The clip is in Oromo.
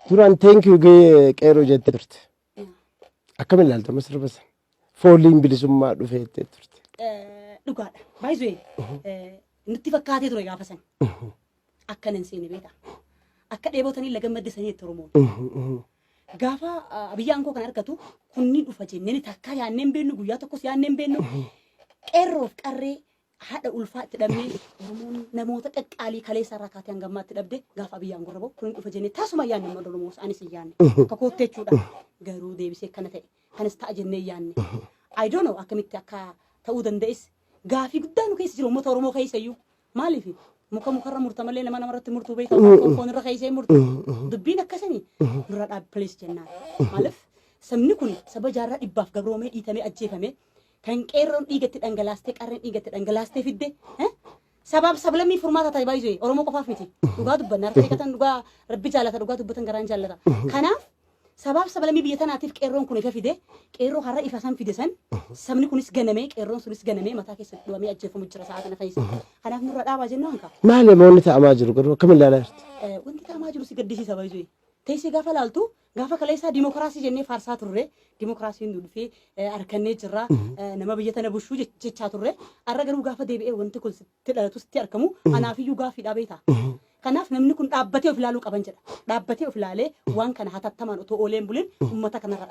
Duraan thank you qeeroo jettee turte. Akkamiin ilaalta masirba sana? Fooliin bilisummaa dhufee jettee turte. Dhugaadha. Baay'ee nutti fakkaatee ture gaafa sana. Akkanan seene beeka. Akka dheebotanii laga maddisanii itti Oromoon. Gaafa biyyaan koo kan argatu kunni dhufa jenneen takka yaanneen beennu guyyaa tokkos yaanneen beennu qeerroof qarree haadha ulfaa itti dhabnee Oromoon namoota qaqqaalii kaleessa irraa kaatee hangammaa itti dhabde gaafa biyyaan gorraboo kunni dhufa jennee taasuma yaanne mana Oromoos anis hin yaanne. Akka koottee jechuudha. Garuu deebisee akkana ta'e kanas ta'a jennee yaanne. I don't know akkamitti akka ta'uu danda'es gaafii guddaa nu keessa jiru uummata Oromoo keessa iyyuu maaliif muka mukarra murta malee nama namarratti murtuu beektaa foon irra keessee murtu dubbiin akkasanii dura dhaabbilees jennaan maaliif sabni kun saba jaarraa dhibbaaf gabroomee dhiitamee ajjeefame kan qeerroon dhiigatti dhangalaastee qarreen dhiigatti dhangalaastee fidde sabaaf sablammii furmaata ta'e baay'ee Oromoo qofaaf miti dhugaa dubbanna harka eeggatan dhugaa rabbi jaalata dhugaa dubbatan garaan jaallata kanaaf sabaaf sablammii biyya tanaatiif qeerroon kun ifa fide qeerroo har'a ifa san fide san sabni kunis ganamee qeerroon sunis ganamee mataa keessatti dhumee ajjeefamu jira sa'a kana fayyisa kanaaf nurra dhaabaa jennaan ka maali moonni ta'amaa jiru garuu akkamiin ilaalaa jirti wanti ta'amaa jiru si gaddisiisa baay'ee teessee gaafa laaltu gaafa kaleessaa dimookiraasii jennee faarsaa turre dimookiraasiin nu dhufee harkannee jirra nama biyya tana bushuu jechaa turre har'a garuu gaafa deebi'ee wanti kun sitti dhalatu sitti argamu anaafiyyuu gaafii dhaabeeta kanaaf namni kun dhaabbatee of ilaaluu qaban jedha dhaabbatee of ilaalee waan kana hatattamaan otoo ooleen buleen uummata kanarra